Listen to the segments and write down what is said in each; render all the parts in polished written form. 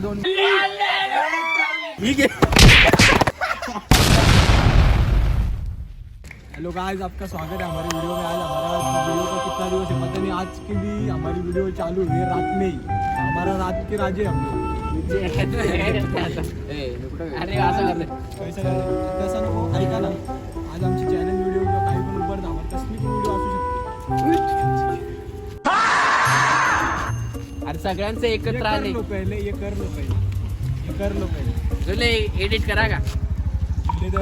दोन hello guys, आपका स्वागत है हमारे वीडियो में। आज हमारा वीडियो का कितना दिवस है पता नहीं, आज के भी हमारी वीडियो चालू हुई है रात में ही। हमारा रात के राजे हम लोग। अरे असं करते तसं नको, ऐका ना, आज आमची चॅनल व्हिडिओ किंवा काही पण उबर धावत कसली पण व्हिडिओ असू शकते। अरे सगळ्यांचं एकत्र आले पहिले ये कर लो पहिले तुला एडिट करा का एडिटर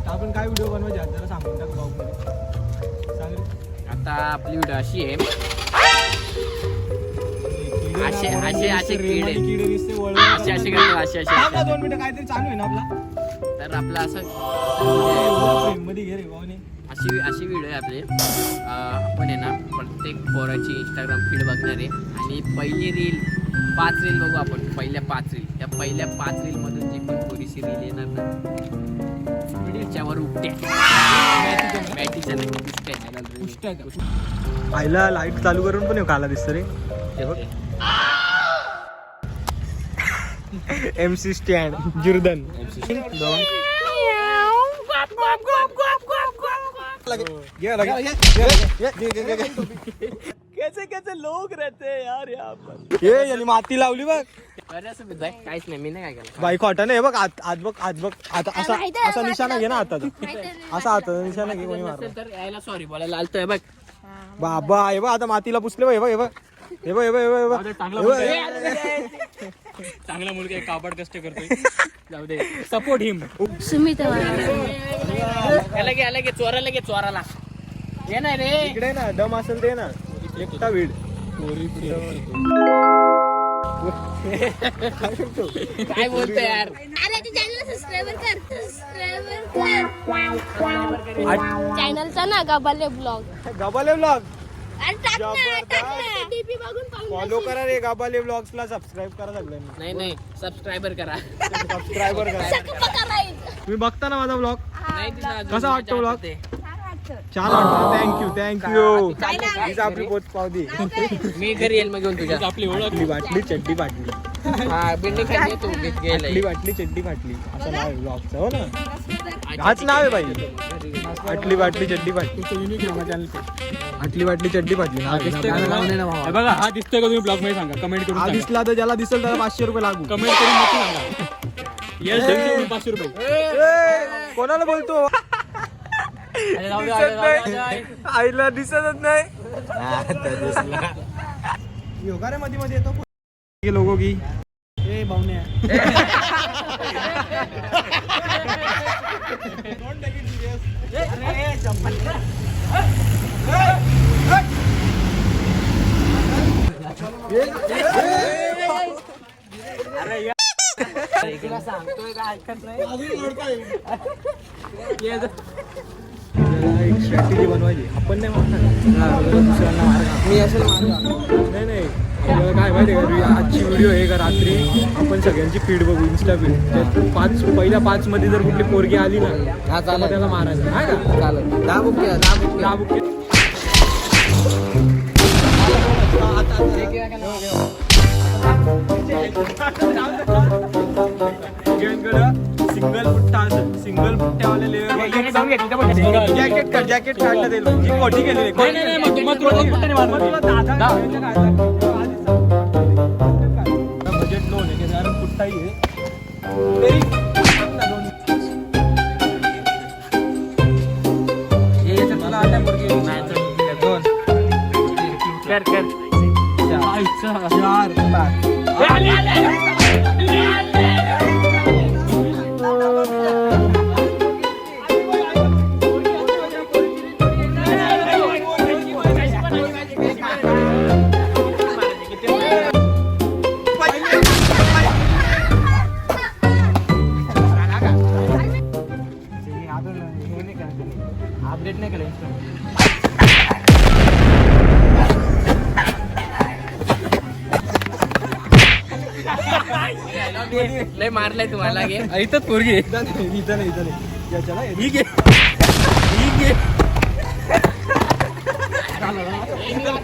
आपण काय व्हिडिओ बनवायचे आज जरा सांगून टाक भाऊ सांग रे। आता आपली व्हिडिओ अशी आहे, असे किडे दिसते असे करतो असे 2 मिनिटं काहीतरी चालू आहे ना आपला, तर आपला असं फ्रेम मध्ये घे रे भाऊने। अशी व्हिडिओ आहे आपली। आपण आहे ना प्रत्येक पोराची इंस्टाग्राम फीड बघणार आहे आणि पहिली रील 5 रील बघू आपण, पहिल्या 5 रील। त्या पहिल्या 5 रील मधून जी पण थोडीशी रील येणार ना त्याच्यावर उपट्या बॅटीच्या आईला लाईट चालू करून पण काला दिसत रे, हे बघ MC स्टँड जुर्दन कैसे कैसे लोग रहते हैं यार यहाँ पर। ये यानी माती लावली बघ। काहीच नाही, मी नाही काय केलं बाई खोटा नाही बघ। आज बघ आता असा निशाणा घे ना हाताचा, असा हाताचा निशाणा घे कोणी मारला तर यायला सॉरी बोलायला आलतोय बघ बाबा। हे बघ आता मातीला पुसले बघ, हे बघ चांगला मुलगा कापड कष्ट करतोय, जाऊ दे सपोर्ट हिम। याला घे चोराला ये नाही रे इकडे ना दम असेल ते ना एकटा वीड काय बोलतोय यार। अरे ते चॅनल सबस्क्राइब कर चॅनलचा ना गबाले ब्लॉग डीपी बघून फॉलो करा रे गबाले ब्लॉग्स ला, सबस्क्राईब करा सगळ्यांनी। नाही सबस्क्रायबर करा, सबस्क्रायबर करा। तुम्ही बघता ना माझा ब्लॉग, कसा वाटतो ब्लॉग? छान वाटतं, थँक्यू हीच आपली पोच पावती। मी घरी येईल मग घेऊन तुझ्या आपली बाटली चड्डी फाटली, गेली बाटली चड्डी फाटली असं नाव आहे ब्लॉगचं, हो ना? हाच नाव आहे बाई, आटली बाटली चड्डी फाटली, आटली बाटली चड्डी फाटली बघा। हा दिसतोय का तुम्ही ब्लॉग मध्ये सांगा, कमेंट करून हा दिसला तर ज्याला दिसेल त्याला 500 रुपये लागू, कमेंट करून नक्की सांगा। यस 500 रुपये कोणाला बोलतो? आईला दिसतच नाही योगारे मध्ये येतो लोगो की ए भावने सांगतोय का ऐकत नाही। एक स्ट्रॅटेजी बनवायची, आपण नाही मारणार, मी असेल मारला नाही आपल्याला काय माहिती आहे का, आजची व्हिडिओ आहे का रात्री आपण सगळ्यांची फीड बघू, इन्स्टा फीड। त्यात पहिल्या 5 मध्ये जर कुठली पोरगी आली ना तर त्याला मारायचं, हा का? चालेल 10 बुक सिंगल पुट्ट्यावाले लेअर जॅकेट काढलं ते मोठी केली बजेट लोन आहे कारण पुट्टाही आहे तुला आता मुलगी दोन कर 4 अपडेट नाही केलं लय मारलाय तुम्हाला घे इथंच पोरगी इथं नाही याच्याला ठीक आहे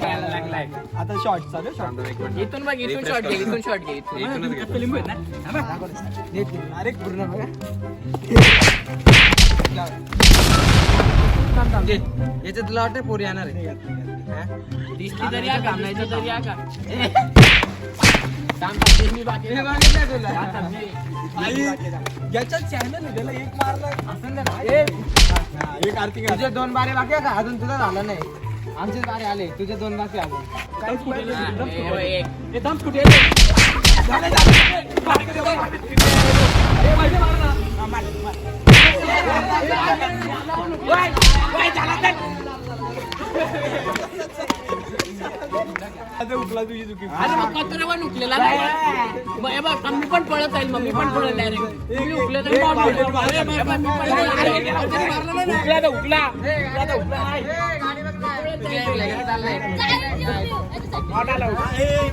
आता शॉर्ट चालू शॉर्ट इथून बघ, इथून शॉट घे, इथून शॉट घे, इथून. अरे पूर्ण बघा याच्यात तुला वाटतं पोरी येणार आहे दिसली तरी या का, नाही तरी या का. थांब, थांब, मी बाकी याच्यात चॅनल त्याला एक मारला एक आरती तुझे 2 बारे बाकी आहे का अजून तुझा झाला नाही आमचे बारे आले तुझे 2 बाकी उठला तुझी चुकी अरे मग कचऱ्यावर उठलेला नाही. मग हे बघ, मी पण पळत जाईल, मग मी पण पळत डायरेक्ट. तुम्ही उठले तरी बॉल पळतो. अरे मी पण उठला तर उठला.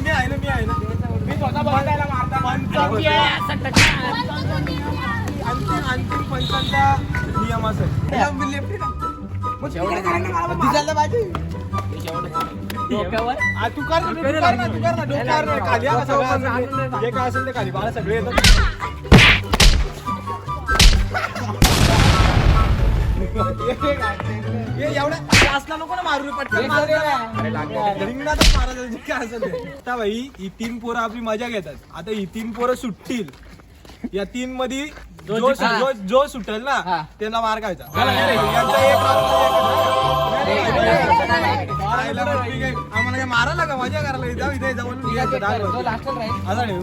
मी आहे ना मी स्वतः बॉलायला मारता अंतिम पंचांचा नियम असेल डोक्यावर तू कर ना डोक्यावर खाली जे काय असेल ते खाली बाळा सगळे येतात एवढ्या जास्त नको ना मारू पटकन रिंगणातच मारायचं काय असेल ते आता भाई ही 3 पोरं आपली मजा घेतात आता ही 3 पोरं सुटतील या 3 मध्ये जो सुटेल ना त्याला मार खायचा आम्हाला मारायला का मजा करायला इथे जाऊन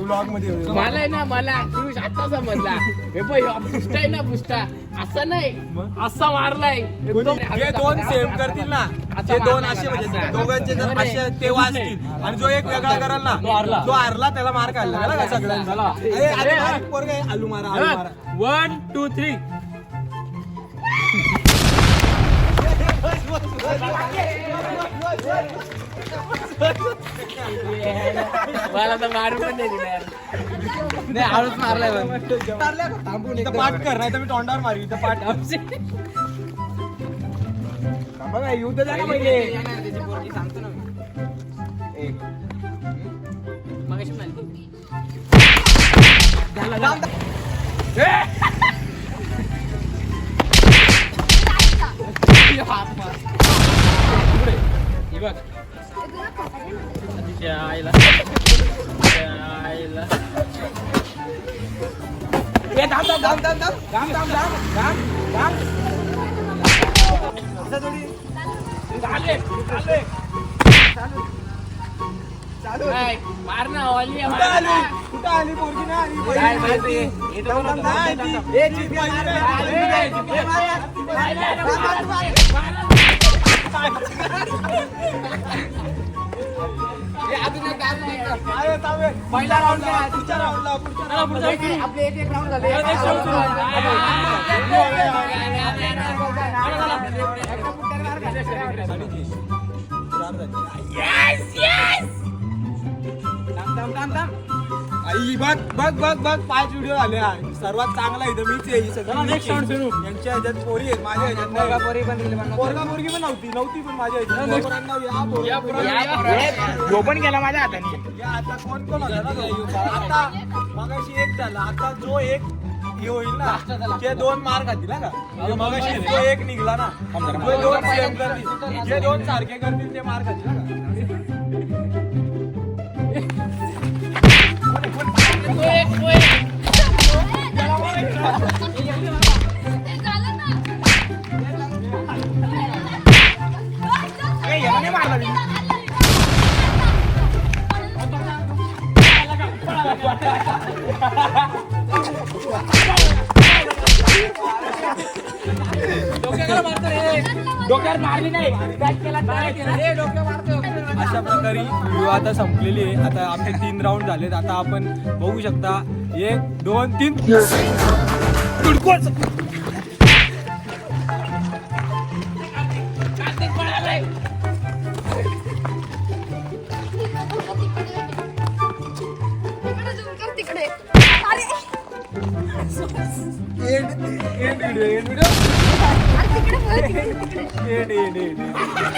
ब्लॉग मध्ये मला आहे ना, मला आता समजला. हे पुष्टा आहे ना, पुष्टा असं नाही, असा मारलाय. जे 2 सेम करतील ना जे 2 असे म्हणजे दोघांचे जर असे ते वाचतील आणि जो एक वेगळा कराल ना जो हारला त्याला मार काढला का सगळ्यांना पोरगे आलू मारा 1 2 3 मला तर मारू पण नाही दिला. नाही आळूच मारलाय पाठ कर नाही तर मी तोंडावर मारी इथं पाठ बघा युद्ध झालं पहिले सांगतो ना मी मगाशी म्हणली. मार ना, ऑली कुठं आली पोरगी नाही पहिला राऊंड पुढच्या राऊंडला आपले एक राऊंड झाले बघ 5 व्हिडिओ झाले सर्वात चांगला इथं मीच आहे यांच्या ह्याच्यात पोरी आहेत माझ्या ह्याच्यात पोरगा पोरगी पण नव्हती पण माझ्या ह्याच्यात पण गेला माझ्या हाताने आता कोण होता ना आता मगाशी एक झाला आता जो एक हे होईल ना ते 2 मार खातील ना का मगाशी जो एक निघला ना जो 2 सेम करतील जे 2 सारखे करतील ते मार खातील ना डोक्यावर मारली नाही. अशा प्रकारे व्हिडिओ आता संपलेली आहे आता आपले 3 राऊंड झालेत आता आपण बघू शकता 1 2 3 तिकडे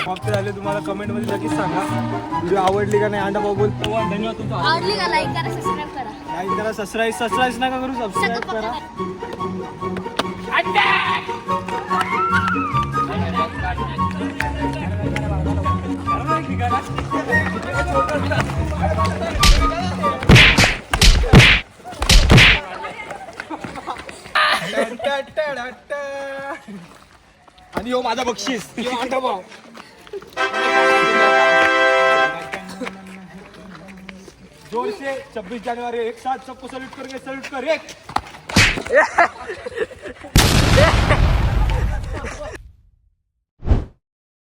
फक्त झाले तुम्हाला कमेंट मध्ये नक्कीच सांगा व्हिडिओ आवडली का नाही. अंडा पाव बोल धन्यवाद तुमचा. आवडली का लाईक करा सबस्क्राईब करा. लाईक करा, सबस्क्राईब नका करू, सबस्क्राईब करा. आणि हो माझा बक्षीस यो अंडा पाव. जोर से 26 जानेवारी एक साथ सबको सल्यूट करके सल्यूट कर एक